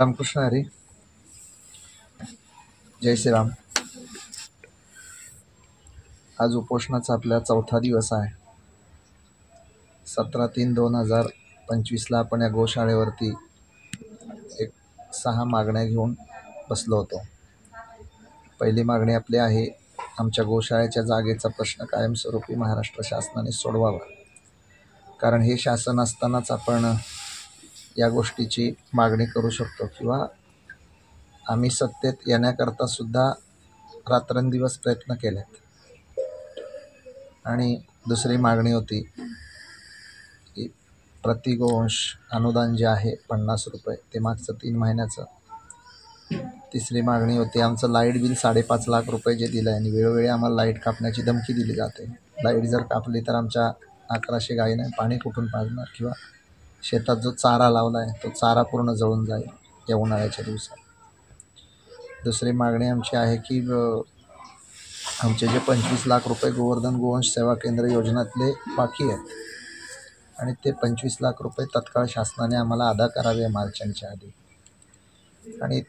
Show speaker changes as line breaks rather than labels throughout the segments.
रामकृष्ण हरी. जय श्रीराम. आज उपोषणाचा आपला चौथा दिवस आहे. 17/3/2025 आपण या गोशाळेवरती एक 6 मागण्या घेऊन बसलो होतो. पहिली मागणी आपली आहे, आमच्या गोशाळेच्या जागेचा प्रश्न कायमस्वरूपी महाराष्ट्र शासनाने सोडवावा. कारण हे शासन असतानाच आपण या गोष्टीची मागणी करू शकतो, किंवा आम्ही सत्तेत येण्याकरता सुद्धा रात्रंदिवस प्रयत्न केलेत. आणि दुसरी मागणी होती की प्रति गोवंश अनुदान जे आहे 50 रुपये, ते मागचं 3 महिन्याचं. तिसरी मागणी होती, आमचं लाईट बिल 5.5 लाख रुपये जे दिलं आहे आणि वेळोवेळी आम्हाला लाईट कापण्याची धमकी दिली जाते. लाईट जर कापली तर आमच्या 1100 गायीने पाणी कुठून पाजणार, किंवा शेतात जो चारा लावला आहे तो चारा पूर्ण जळून जाईल या उन्हाळ्याच्या दिवसात. दुसरी मागणी आमची आहे की आमचे जे 25 लाख रुपये गोवर्धन गोवंश सेवा केंद्र योजनेतले बाकी आहेत, आणि ते 25 लाख रुपये तत्काळ शासनाने आम्हाला अदा करावे मार्चच्या आधी. आणि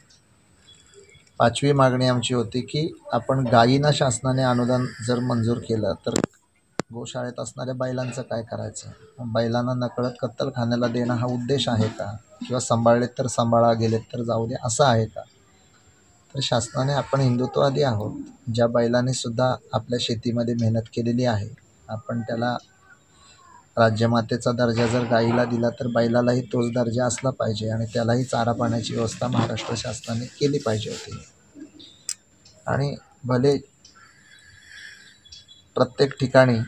पाचवी मागणी आमची होती की आपण गायींना शासनाने अनुदान जर मंजूर केलं तर गोशाळेत असणाऱ्या बैलांचं काय करायचं. बैलांना नकळत कत्तलखान्याला देणं हा उद्देश आहे का, किंवा सांभाळलेत तर सांभाळा, गेलेत तर जाऊ दे, असं आहे का. तर शासनाने, आपण हिंदुत्ववादी आहोत, ज्या बैलांनी सुद्धा आपल्या शेतीमध्ये मेहनत केलेली आहे, आपण त्याला राज्यमातेचा दर्जा जर गाईला दिला तर बैलालाही तोच दर्जा असला पाहिजे, आणि त्यालाही चारा पाण्याची व्यवस्था महाराष्ट्र शासनाने केली पाहिजे होती. आणि भले प्रत्येक ठिकाणी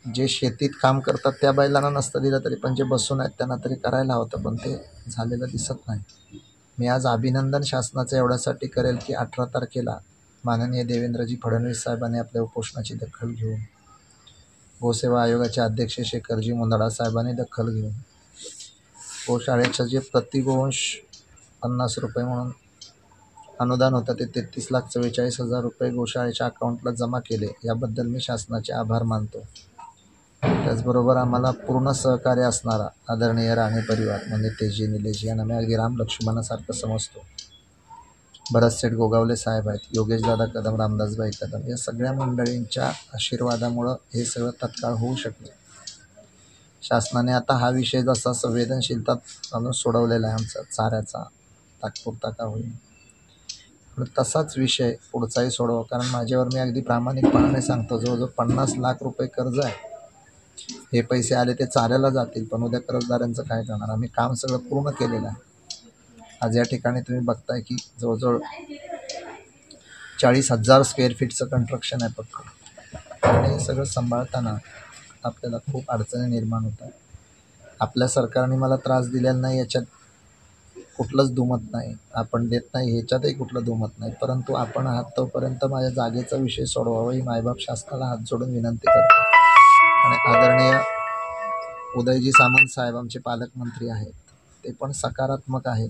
जे शेतीत काम करतात त्या बैलांना नसतं दिलं तरी पण जे बसून आहेत त्यांना तरी करायला होतं, पण ते झालेलं दिसत नाही. मी आज अभिनंदन शासनाचं एवढ्यासाठी करेल की 18 तारखेला माननीय देवेंद्रजी फडणवीस साहेबांनी आपल्या उपोषणाची दखल घेऊन, गोसेवा आयोगाचे अध्यक्ष शेखरजी मुंदडा साहेबांनी दखल घेऊन, गोशाळेचं जे प्रति गोवंश 50 रुपये म्हणून अनुदान होतं ते 33,44,000 रुपये गोशाळेच्या अकाउंटला जमा केले, याबद्दल मी शासनाचे आभार मानतो. त्याचबरोबर आम्हाला पूर्ण सहकार्य असणारा आदरणीय राणे परिवार म्हणजे तेजी निलेजी यांना मी अगदी राम लक्ष्मणासारखं समजतो. भरतसेठ गोगावले साहेब आहेत, योगेशदादा कदम, रामदासभाई कदम, या सगळ्या मंडळींच्या आशीर्वादामुळं हे सगळं तत्काळ होऊ शकलं. शासनाने आता हा विषय जसा संवेदनशीलता आणून सोडवलेला आहे आमचा चाऱ्याचा, तात्पुरता का होईल, तसाच विषय पुढचाही सोडवा. कारण माझ्यावर, मी अगदी प्रामाणिकपणाने सांगतो, जवळजवळ 50 लाख रुपये कर्ज आहे. हे पैसे आले ते चाऱ्याला जातील, पण उद्या कर्जदारांचं काय करणार. आम्ही काम सगळं पूर्ण केलेलं आहे. आज या ठिकाणी तुम्ही बघताय की जवळजवळ 40,000 स्क्वेअर फीटचं कन्स्ट्रक्शन आहे फक्त. आणि हे सगळं सांभाळताना आपल्याला खूप अडचणी निर्माण होतात. आपल्या सरकारने मला त्रास दिलेला नाही याच्यात कुठलंच दुमत नाही, आपण देत नाही ह्याच्यातही कुठलं दुमत नाही, परंतु आपण आहात तोपर्यंत माझ्या जागेचा विषय सोडवावा ही मायबाप शासनाला हात जोडून विनंती करतो. आणि आदरणीय उदयजी सामंत साहेब आमचे पालकमंत्री आहेत, ते पण सकारात्मक आहेत.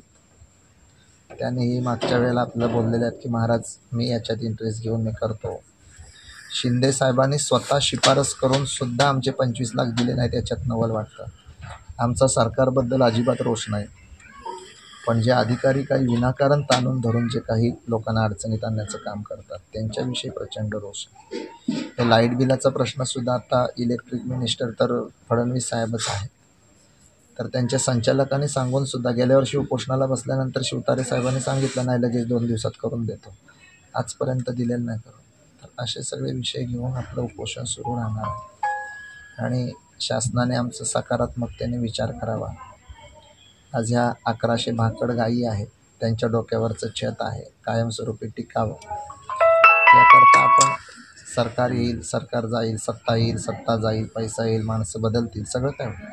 त्यांनीही मागच्या वेळेला आपल्याला बोललेले आहेत की महाराज मी याच्यात इंटरेस्ट घेऊन मी करतो. शिंदे साहेबांनी स्वतः शिफारस करून सुद्धा आमचे 25 लाख दिले नाहीत, याच्यात नवल वाटतं. आमचा सरकारबद्दल अजिबात रोष नाही, पण जे अधिकारी काही विनाकारण ताणून धरून जे काही लोकांना अडचणीत आणण्याचं काम करतात त्यांच्याविषयी प्रचंड रोष आहे. हे लाईट बिलाचा प्रश्नसुद्धा आता इलेक्ट्रिक मिनिस्टर तर फडणवीस साहेबच आहेत, तर त्यांच्या संचालकांनी सांगून सुद्धा गेल्या वर्षी उपोषणाला बसल्यानंतर शिवतारे साहेबांनी सांगितलं नाही लगेच 2 दिवसात करून देतो, आजपर्यंत दिलेलं नाही करून. तर असे सगळे विषय घेऊन आपलं उपोषण सुरू राहणार आहे, आणि शासनाने आमचं सकारात्मकतेने विचार करावा. आज ह्या 1100 भाकड गायी आहेत, त्यांच्या डोक्यावरचं छत आहे, कायमस्वरूपी टिकावं याकरता आपण, सरकार येईल, सरकार जाईल, सत्ता येईल, सत्ता जाईल, पैसा येईल, माणसं बदलतील, सगळं काय होईल,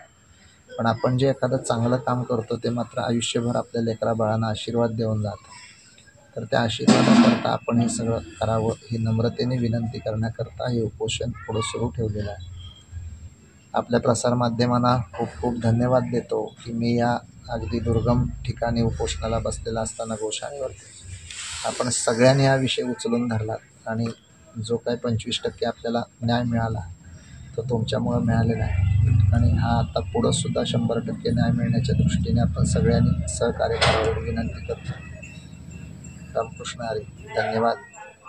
पण आपण जे एखादं चांगलं काम करतो ते मात्र आयुष्यभर आपल्या लेकरा बाळांना आशीर्वाद देऊन जातं. तर त्या आशीर्वादाकरता आपण हे सगळं करावं ही नम्रतेने विनंती करण्याकरता हे उपोषण पुढं सुरू ठेवलेलं आहे. आपल्या प्रसारमाध्यमांना खूप खूप धन्यवाद देतो की मी या अगदी दुर्गम ठिकाणी उपोषणाला बसलेला असताना गोशाळेवरती आपण सगळ्यांनी हा विषय उचलून धरला, आणि जो काही 25% आपल्याला न्याय मिळाला तो तुमच्यामुळं मिळालेला आहे आणि हा आता पुढंसुद्धा 100% न्याय मिळण्याच्या दृष्टीने आपण सगळ्यांनी सहकार्य करावं विनंती करतो. रामकृष्ण हरी. धन्यवाद.